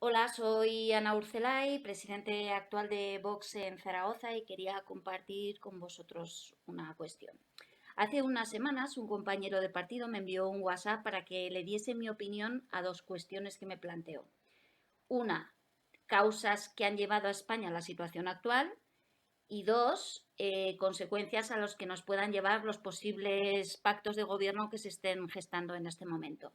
Hola, soy Ana Urcelay, presidente actual de Vox en Zaragoza y quería compartir con vosotros una cuestión. Hace unas semanas un compañero de partido me envió un WhatsApp para que le diese mi opinión a dos cuestiones que me planteó. Una, causas que han llevado a España a la situación actual y dos, consecuencias a los que nos puedan llevar los posibles pactos de gobierno que se estén gestando en este momento.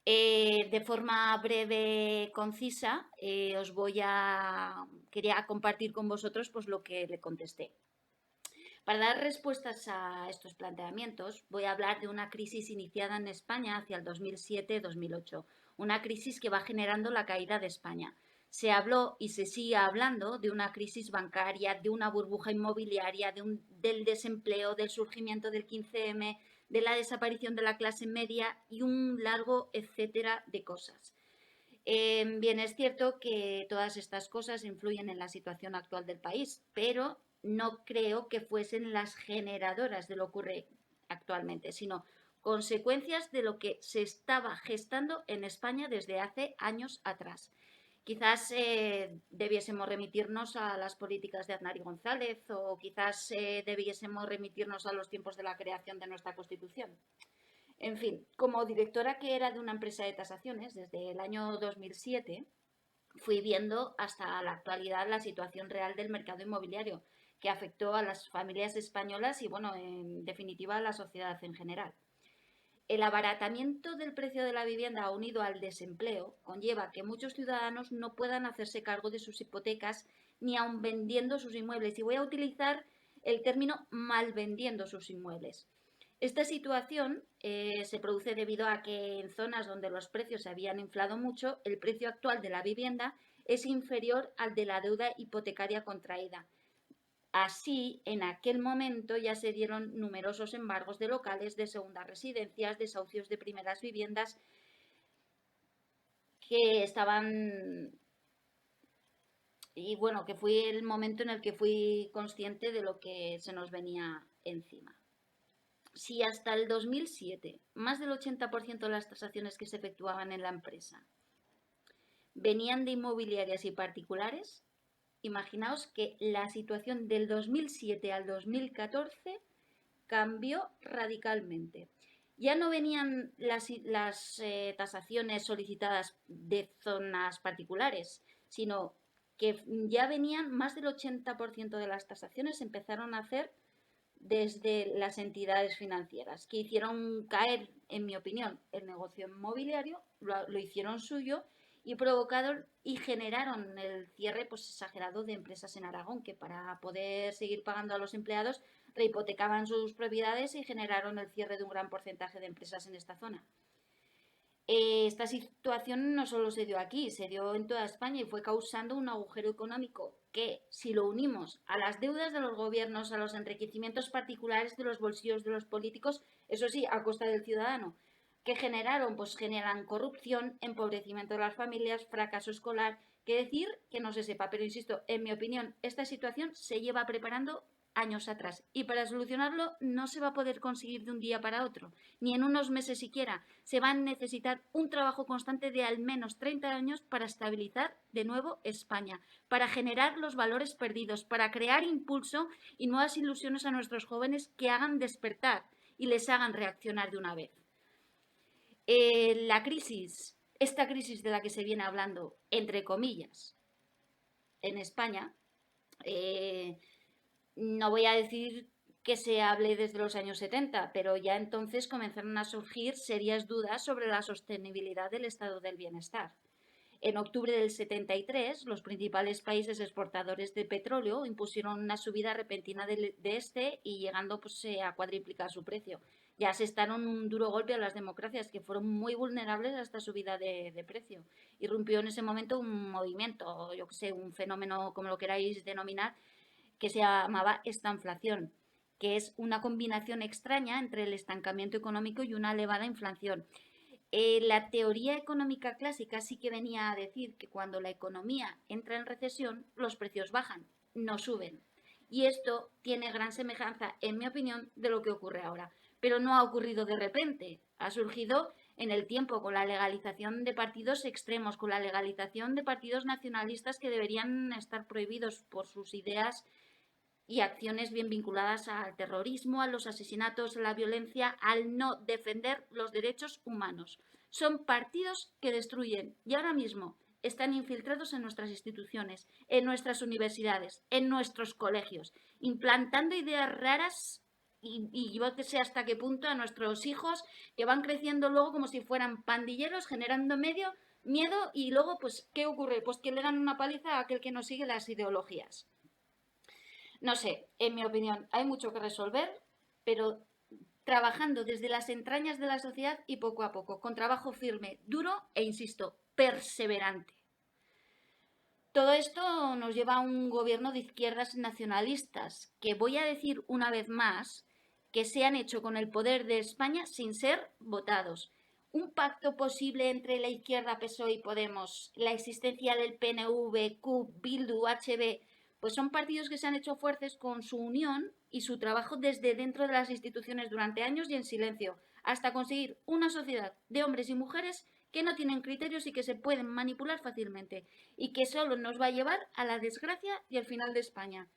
De forma breve, concisa, quería compartir con vosotros pues, lo que le contesté. Para dar respuestas a estos planteamientos, voy a hablar de una crisis iniciada en España hacia el 2007-2008, una crisis que va generando la caída de España. Se habló y se sigue hablando de una crisis bancaria, de una burbuja inmobiliaria, del desempleo, del surgimiento del 15M, de la desaparición de la clase media y un largo etcétera de cosas. Bien, es cierto que todas estas cosas influyen en la situación actual del país, pero no creo que fuesen las generadoras de lo que ocurre actualmente, sino consecuencias de lo que se estaba gestando en España desde hace años atrás. Quizás debiésemos remitirnos a las políticas de Aznar y González o quizás debiésemos remitirnos a los tiempos de la creación de nuestra Constitución. En fin, como directora que era de una empresa de tasaciones desde el año 2007, fui viendo hasta la actualidad la situación real del mercado inmobiliario que afectó a las familias españolas y, bueno, en definitiva a la sociedad en general. El abaratamiento del precio de la vivienda unido al desempleo conlleva que muchos ciudadanos no puedan hacerse cargo de sus hipotecas ni aun vendiendo sus inmuebles. Y voy a utilizar el término mal vendiendo sus inmuebles. Esta situación se produce debido a que en zonas donde los precios se habían inflado mucho, el precio actual de la vivienda es inferior al de la deuda hipotecaria contraída. Así, en aquel momento ya se dieron numerosos embargos de locales, de segundas residencias, desahucios de primeras viviendas que estaban. Y bueno, que fue el momento en el que fui consciente de lo que se nos venía encima. Si hasta el 2007 más del 80% de las transacciones que se efectuaban en la empresa venían de inmobiliarias y particulares, imaginaos que la situación del 2007 al 2014 cambió radicalmente. Ya no venían las tasaciones solicitadas de zonas particulares, sino que ya venían más del 80% de las tasaciones empezaron a hacer desde las entidades financieras, que hicieron caer, en mi opinión, el negocio inmobiliario, lo hicieron suyo y provocaron y generaron el cierre pues, exagerado de empresas en Aragón, que para poder seguir pagando a los empleados rehipotecaban sus propiedades y generaron el cierre de un gran porcentaje de empresas en esta zona. Esta situación no solo se dio aquí, se dio en toda España y fue causando un agujero económico que, si lo unimos a las deudas de los gobiernos, a los enriquecimientos particulares de los bolsillos de los políticos, eso sí, a costa del ciudadano, que generaron, pues generan corrupción, empobrecimiento de las familias, fracaso escolar, que decir que no se sepa, pero insisto, en mi opinión, esta situación se lleva preparando años atrás y para solucionarlo no se va a poder conseguir de un día para otro, ni en unos meses siquiera. Se va a necesitar un trabajo constante de al menos 30 años para estabilizar de nuevo España, para generar los valores perdidos, para crear impulso y nuevas ilusiones a nuestros jóvenes que hagan despertar y les hagan reaccionar de una vez. Esta crisis de la que se viene hablando, entre comillas, en España, no voy a decir que se hable desde los años 70, pero ya entonces comenzaron a surgir serias dudas sobre la sostenibilidad del estado del bienestar. En octubre del 73, los principales países exportadores de petróleo impusieron una subida repentina de este y llegando pues, a cuadriplicar su precio. Ya asestaron un duro golpe a las democracias que fueron muy vulnerables a esta subida de precio. Irrumpió en ese momento un movimiento, yo que sé, un fenómeno como lo queráis denominar, que se llamaba estanflación, que es una combinación extraña entre el estancamiento económico y una elevada inflación. La teoría económica clásica sí que venía a decir que cuando la economía entra en recesión, los precios bajan, no suben. Y esto tiene gran semejanza, en mi opinión, de lo que ocurre ahora. Pero no ha ocurrido de repente, ha surgido en el tiempo, con la legalización de partidos extremos, con la legalización de partidos nacionalistas que deberían estar prohibidos por sus ideas y acciones bien vinculadas al terrorismo, a los asesinatos, a la violencia, al no defender los derechos humanos. Son partidos que destruyen y ahora mismo están infiltrados en nuestras instituciones, en nuestras universidades, en nuestros colegios, implantando ideas raras y yo que sé hasta qué punto a nuestros hijos que van creciendo luego como si fueran pandilleros, generando miedo y luego, pues, ¿qué ocurre? Pues que le dan una paliza a aquel que no sigue las ideologías. No sé, en mi opinión, hay mucho que resolver, pero trabajando desde las entrañas de la sociedad y poco a poco, con trabajo firme, duro e, insisto, perseverante. Todo esto nos lleva a un gobierno de izquierdas nacionalistas, que voy a decir una vez más, que se han hecho con el poder de España sin ser votados. Un pacto posible entre la izquierda PSOE y Podemos, la existencia del PNV, CUP, Bildu, HB, pues son partidos que se han hecho fuertes con su unión y su trabajo desde dentro de las instituciones durante años y en silencio, hasta conseguir una sociedad de hombres y mujeres que no tienen criterios y que se pueden manipular fácilmente y que solo nos va a llevar a la desgracia y al final de España.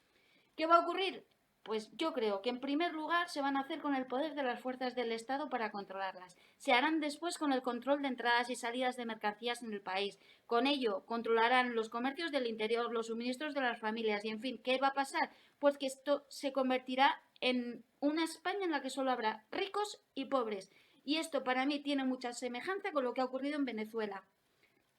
¿Qué va a ocurrir? Pues yo creo que en primer lugar se van a hacer con el poder de las fuerzas del Estado para controlarlas. Se harán después con el control de entradas y salidas de mercancías en el país. Con ello controlarán los comercios del interior, los suministros de las familias y en fin, ¿qué va a pasar? Pues que esto se convertirá en una España en la que solo habrá ricos y pobres. Y esto para mí tiene mucha semejanza con lo que ha ocurrido en Venezuela.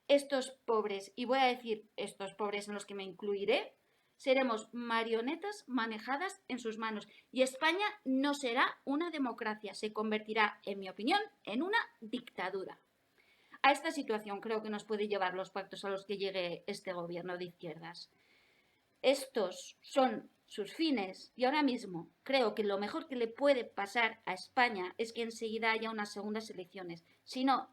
Estos pobres, y voy a decir estos pobres en los que me incluiré, seremos marionetas manejadas en sus manos. Y España no será una democracia, se convertirá, en mi opinión, en una dictadura. A esta situación creo que nos puede llevar los pactos a los que llegue este gobierno de izquierdas. Estos son sus fines y ahora mismo creo que lo mejor que le puede pasar a España es que enseguida haya unas segundas elecciones. Si no,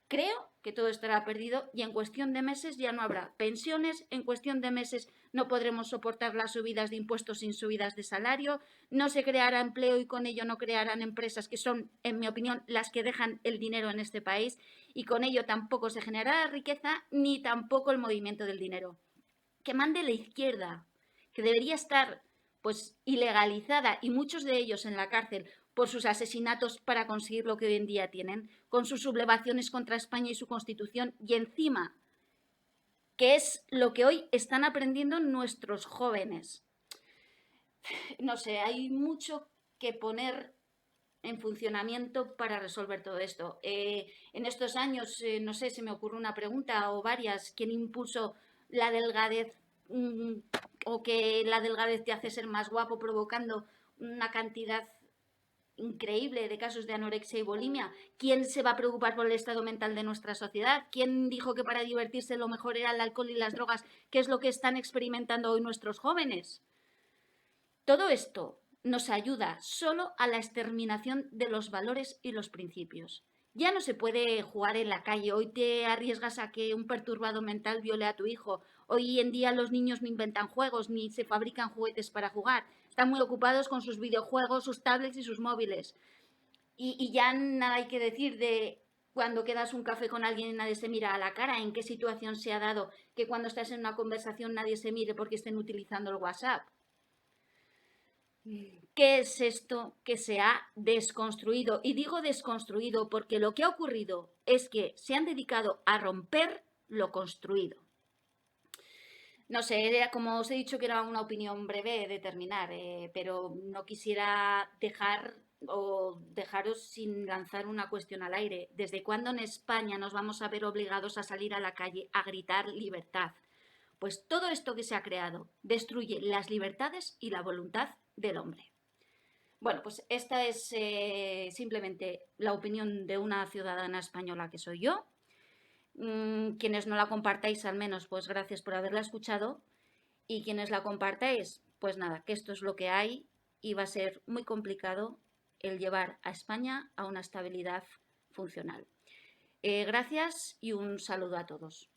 creo que todo estará perdido y en cuestión de meses ya no habrá pensiones, en cuestión de meses no podremos soportar las subidas de impuestos sin subidas de salario, no se creará empleo y con ello no crearán empresas que son, en mi opinión, las que dejan el dinero en este país y con ello tampoco se generará riqueza ni tampoco el movimiento del dinero. Que mande la izquierda, que debería estar pues ilegalizada y muchos de ellos en la cárcel por sus asesinatos para conseguir lo que hoy en día tienen, con sus sublevaciones contra España y su constitución y encima, que es lo que hoy están aprendiendo nuestros jóvenes. No sé, hay mucho que poner en funcionamiento para resolver todo esto. En estos años, no sé, se me ocurre una pregunta o varias, ¿quién impuso la delgadez o que la delgadez te hace ser más guapo provocando una cantidad increíble de casos de anorexia y bulimia? ¿Quién se va a preocupar por el estado mental de nuestra sociedad? ¿Quién dijo que para divertirse lo mejor era el alcohol y las drogas, que es lo que están experimentando hoy nuestros jóvenes? Todo esto nos ayuda solo a la exterminación de los valores y los principios. Ya no se puede jugar en la calle. Hoy te arriesgas a que un perturbado mental viole a tu hijo. Hoy en día los niños no inventan juegos ni se fabrican juguetes para jugar. Están muy ocupados con sus videojuegos, sus tablets y sus móviles. Y ya nada hay que decir de cuando quedas un café con alguien y nadie se mira a la cara, en qué situación se ha dado que cuando estás en una conversación nadie se mire porque estén utilizando el WhatsApp. ¿Qué es esto que se ha desconstruido? Y digo desconstruido porque lo que ha ocurrido es que se han dedicado a romper lo construido. No sé, como os he dicho que era una opinión breve de terminar, pero no quisiera dejaros sin lanzar una cuestión al aire. ¿Desde cuándo en España nos vamos a ver obligados a salir a la calle a gritar libertad? Pues todo esto que se ha creado destruye las libertades y la voluntad del hombre. Bueno, pues esta es simplemente la opinión de una ciudadana española que soy yo. Quienes no la compartáis, al menos, pues gracias por haberla escuchado. Y quienes la compartáis, pues nada, que esto es lo que hay y va a ser muy complicado el llevar a España a una estabilidad funcional. Gracias y un saludo a todos.